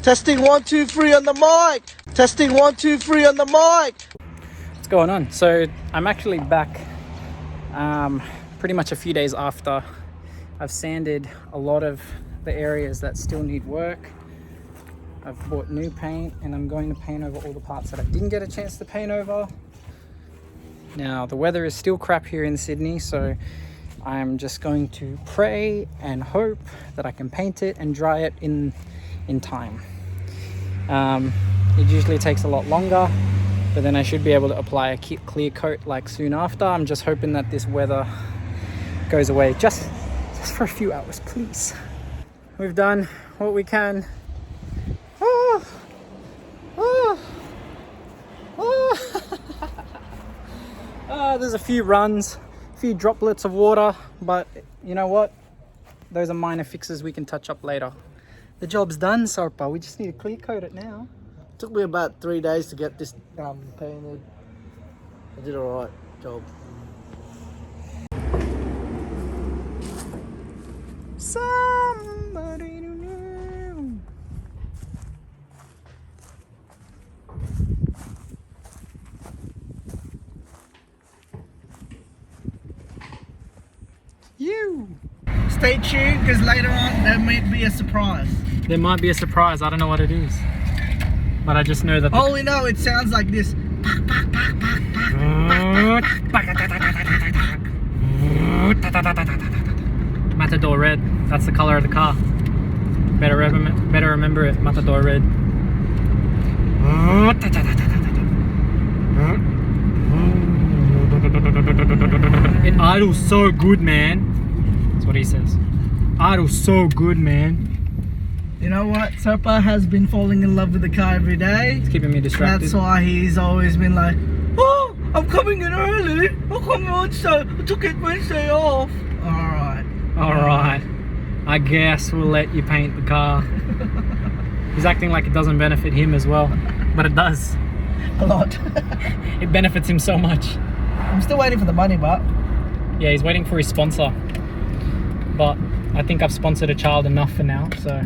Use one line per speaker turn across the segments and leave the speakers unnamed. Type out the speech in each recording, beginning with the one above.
Testing 1 2 3 on the mic. Testing 1 2 3 on the mic.
What's going on? So I'm actually back pretty much a few days after I've sanded a lot of the areas that still need work. I've bought new paint and I'm going to paint over all the parts that I didn't get a chance to paint over. Now the weather is still crap here in Sydney, so I'm just going to pray and hope that I can paint it and dry it in time. It usually takes a lot longer, but then I should be able to apply a clear coat like soon after. I'm just hoping that this weather goes away just for a few hours, please. We've done what we can. There's a few runs, a few droplets of water, but you know what? Those are minor fixes we can touch up later. The job's done, Sarpa. We just need to clear coat it now.
Took me about 3 days to get this painted. I did alright job.
Somebody to know. You.
Stay tuned because later on there may be a surprise.
There might be a surprise. I don't know what it is, but I just know that.
All we know, it sounds like this.
Matador red. That's the color of the car. Better remember it. Matador red. It idles so good, man. That's what he says. Idles so good, man.
You know what? Serpa has been falling in love with the car every day.
It's keeping me distracted.
That's why he's always been like, oh, I'm coming in early. I'll come Wednesday. I took it Wednesday off. Alright.
I guess we'll let you paint the car. He's acting like it doesn't benefit him as well, but it does.
A lot.
It benefits him so much.
I'm still waiting for the money, but
yeah, he's waiting for his sponsor. But I think I've sponsored a child enough for now, so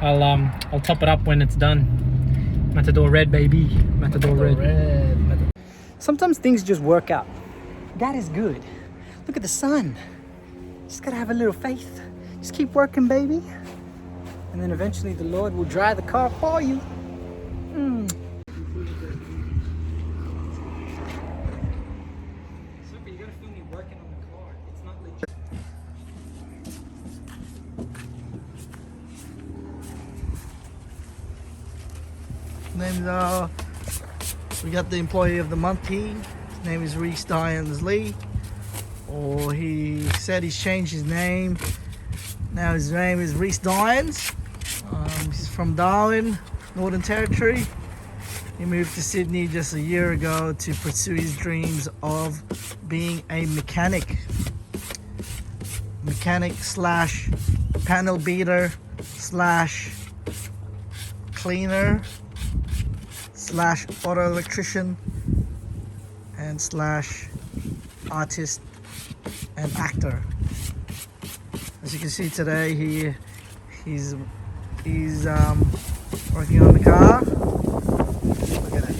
I'll top it up when it's done. Matador red, baby. Matador red. Sometimes things just work out. God is good. Look at the sun. Just gotta have a little faith. Just keep working, baby. And then eventually the Lord will dry the car for you. Super, you gotta film me working on the car. It's not legit.
Name's we got the employee of the month here. His name is Reese Dyens Lee. Or he said he's changed his name. Now his name is Reese Dyens. He's from Darwin, Northern Territory. He moved to Sydney just a year ago to pursue his dreams of being a mechanic slash panel beater slash cleaner slash auto electrician and slash artist and actor. As you can see today, he's working on the car. Look at it.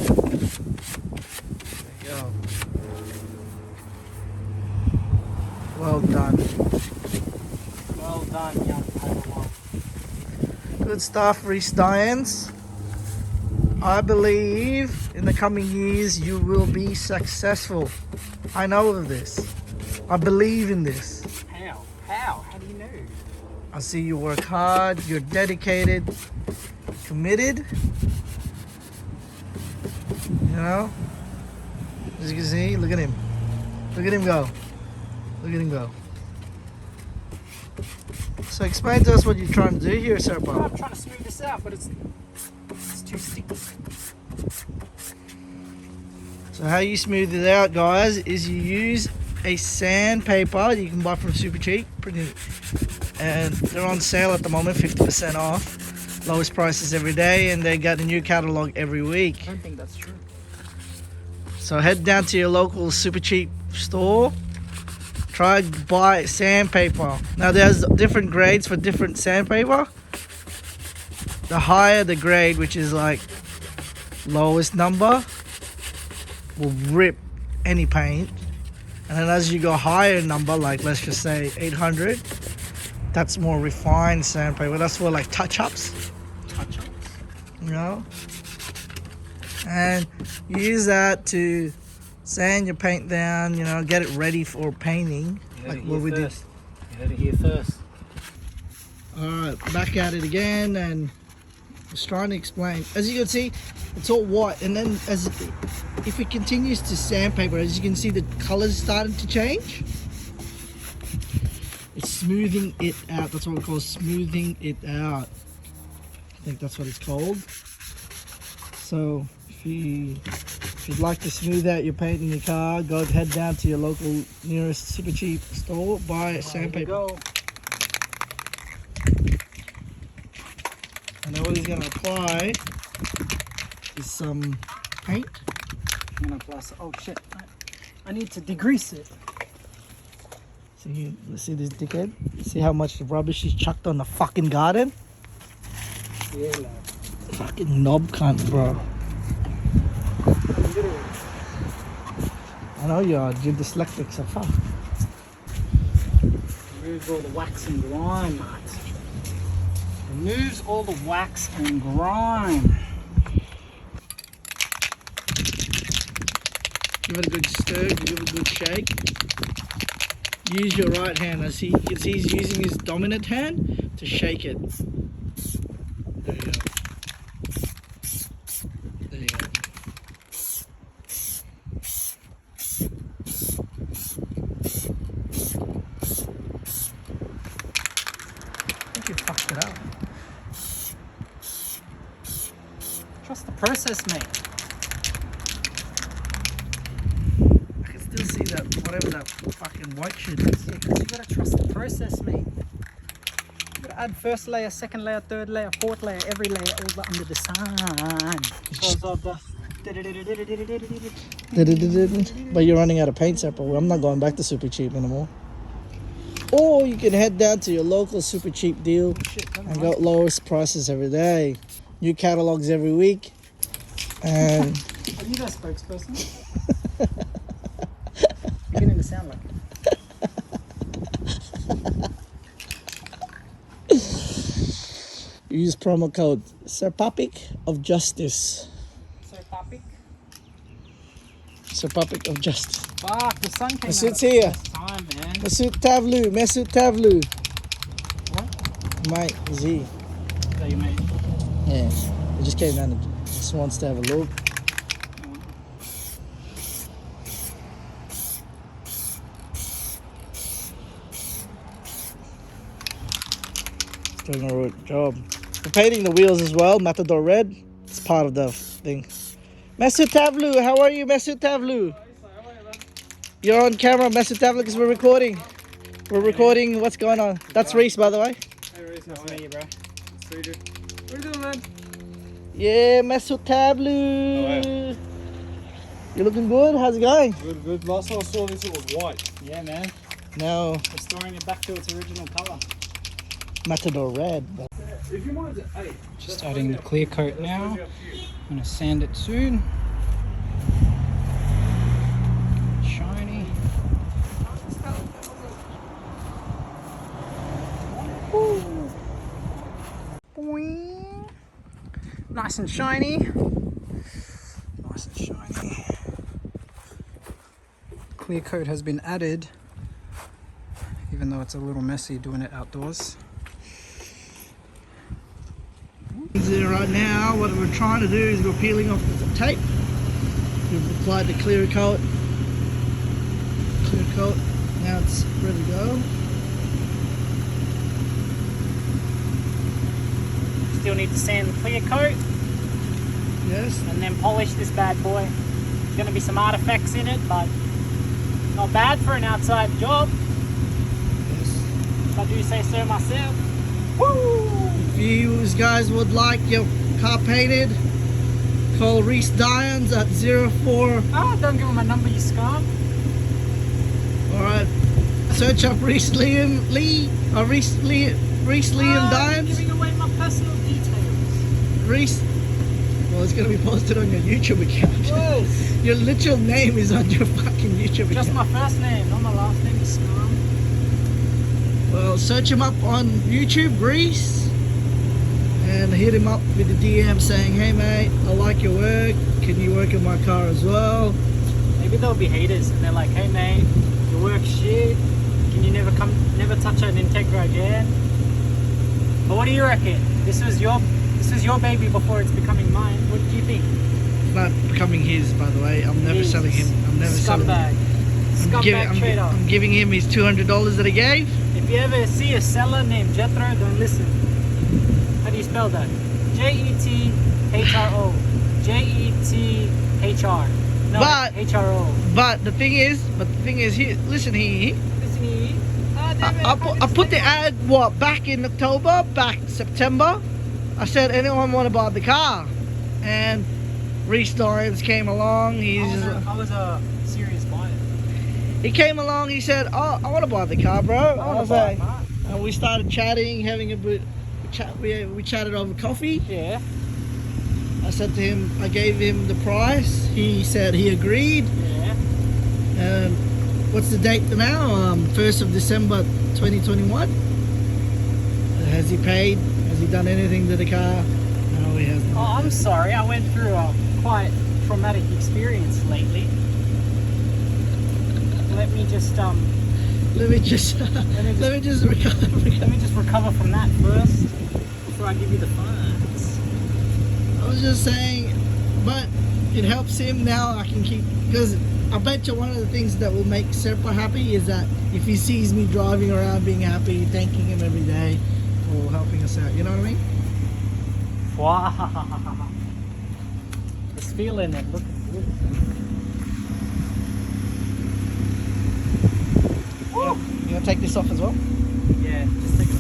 There you go. Well done.
Well done, young Padawan.
Good stuff, Reese Dyens. I believe in the coming years you will be successful. I know of this. I believe in this.
How? How do you know?
I see you work hard, you're dedicated, committed. You know? As you can see, look at him. Look at him go. Look at him go. So explain to us what you're trying to do here, Sir Bob.
I'm trying to smooth this out, but it's too sticky.
So how you smooth it out, guys, is you use a sandpaper you can buy from Super Cheap, and they're on sale at the moment, 50% off, lowest prices every day, and they got a new catalog every week.
I don't think that's true.
So head down to your local Super Cheap store, try buy sandpaper. Now there's different grades for different sandpaper. the higher the grade, which is like lowest number, will rip any paint. And then as you go higher number, like let's just say 800, that's more refined sandpaper. That's for like touch-ups.
Touch-ups.
You know? And you use that to sand your paint down, you know, get it ready for painting. Like what we did.
You heard it here first.
Alright, back at it again, and I was trying to explain. As you can see, it's all white, and then if it continues to sandpaper, as you can see, the colors starting to change. It's smoothing it out. That's what we call smoothing it out. I think that's what it's called. So if you'd like to smooth out your paint in your car, go head down to your local nearest super cheap store, buy a sandpaper. And then what he's going to apply is some paint.
I'm going to apply some, oh shit, I need to degrease it.
See, let's see this dickhead. See how much rubbish he's chucked on the fucking garden?
Yeah, lad.
Fucking knob cunt, bro. I know you're dyslexic, so fuck.
Removes all the wax and grime, mate. Removes all the wax and grime.
Give it a good stir, give it a good shake. Use your right hand. As you can see, he's using his dominant hand to shake it. There you go. There you go. I think you fucked it up.
Trust the process, mate.
I can still see that, whatever that fucking white shit is.
Yeah, because you gotta trust the process, mate. You gotta add first layer, second layer, third layer, fourth layer, every layer all under the sun. Because of the...
But you're running out of paint sample. I'm not going back to Super Cheap anymore. Or you can head down to your local Super Cheap deal and got lowest prices every day. New catalogs every week. And
Are you that spokesperson? Beginning to sound like it.
use promo code Serpapic of Justice.
Serpapic?
Serpapic of Justice.
Fuck, the sun came
Masood's
out
here.
first time, man.
Masood Tavlu.
What?
Mate, Z.
Is that your mate?
Yeah. He just came down and just wants to have a look. Doing a good job. We're painting the wheels as well, Matador Red. It's part of the thing. Masood Tavlu, how are you, Masood Tavlu? You're on camera, Masood Tavlu, because we're recording. We're recording what's going on. That's Reese, by the way.
Hey, Reese, nice to meet you, bro. What are you doing, man?
Yeah, Masood Tavlu. You looking good? How's it going?
Good, good. Last time I saw this, it was white.
Yeah, man.
No,
Restoring it back to its original color.
Matador Red.
If you wanted to, hey,
Just adding the clear coat now. I'm gonna sand it soon. Shiny. Woo. Boing. Nice and shiny. Nice and shiny. Clear coat has been added, even though it's a little messy doing it outdoors.
Right now, what we're trying to do is we're peeling off the tape. We've applied the clear coat. Now it's ready to go.
Still need to sand the clear coat
Yes.
and then polish this bad boy. There's going to be some artifacts in it, but not bad for an outside job,
Yes.
if I do say so myself. Woo!
If you guys would like your car painted, call Reese Dyens at 04.
Ah, don't give him my number, you scum.
Alright. Search up Reese Liam Dyens.
Giving away my personal details.
Reese, well, it's going to be posted on your YouTube account.
Yes.
Your literal name is on your fucking YouTube
Just
account.
my first name, not my last name, you scum.
Well, search him up on YouTube, Reese, and hit him up with the DM saying, hey mate, I like your work. Can you work on my car as well?
Maybe they'll be haters and they're like, hey mate, your work's shit. Can you never touch an Integra again? But what do you reckon? This was your baby before it's becoming mine. What do you think?
It's not becoming his, by the way. I'm never selling him. I'm never selling him.
Scumbag trader.
I'm giving him his $200 that he gave.
If you ever see a seller named Jethro, don't listen. How do you spell that? Jethro. Jethr. No,
But-
HRO.
But the thing is, here, listen here.
Listen here. Ah, damn it,
I put the ad, back in October, back September. I said, anyone want to buy the car? And Reese Dines came along.
I was a serious buyer.
He came along. He said, "Oh, I want to buy the car, bro." I was like,
car.
and we started chatting, having a bit. We chatted over coffee.
Yeah.
I said to him, I gave him the price. He said he agreed.
Yeah.
And what's the date now? 1st of December 2021. Has he paid? Has he done anything to the car? No, he hasn't.
Oh, I'm sorry. I went through a quite traumatic experience lately. Let me just
Let me just
recover from that first before I give you the funds.
I was just saying, but it helps him now. I can keep, because I bet you one of the things that will make Serpa happy is that if he sees me driving around being happy, thanking him every day for helping us out. You know what I mean?
Wow. Just feeling it, looking good. Woo.
You gonna take this off as well?
Yeah, just take it.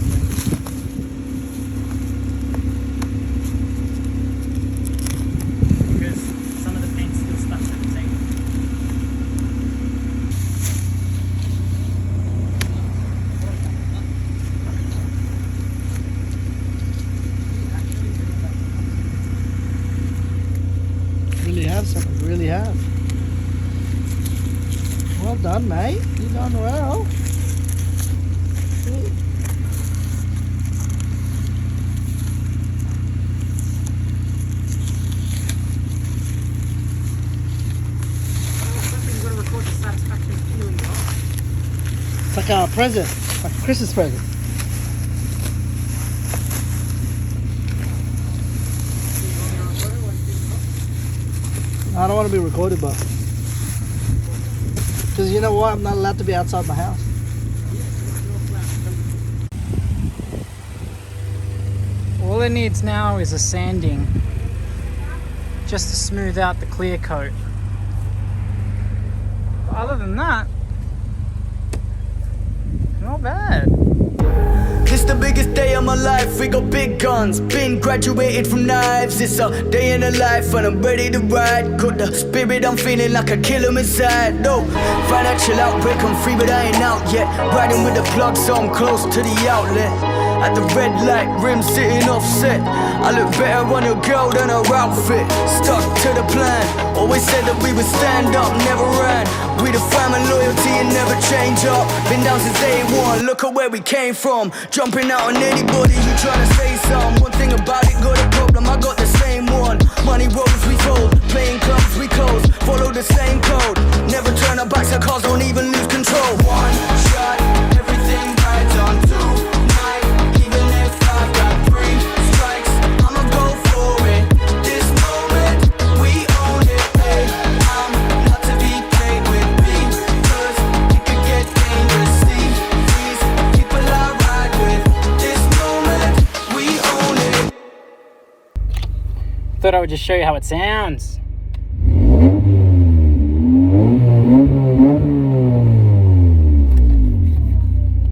Because some of the paint's still stuck to the table.
Really have something. Really have. Well done, mate. You done well. It's like a present, like a Christmas present. I don't want to be recorded, but because you know what, I'm not allowed to be outside my house.
All it needs now is a sanding, just to smooth out the clear coat. But other than that, not bad.
This the biggest day of my life, we got big guns. Been graduated from knives. It's a day in the life and I'm ready to ride. Got the spirit, I'm feeling like a killer inside. No, financial outbreak, I'm free but I ain't out yet. Riding with the plug so I'm close to the outlet. At the red light, rim sitting offset. I look better on a girl than her outfit. Stuck to the plan, always said that we would stand up, never ran. We the family loyalty and never change up. Been down since day one, look at where we came from. Jumping out on anybody who tryna say some. One thing about it, got a problem, I got the same one. Money rolls we fold, playing clubs we close. Follow the same code, never turn our backs, our cars don't even lose control. One shot, everything rides on tonight. Even if I've got 3 strikes, I'ma go for it. This moment, we own it, hey. I'm not to be played with, because it could get dangerous. See, these people I ride with. This moment, we own it.
Thought I would just show you how it sounds.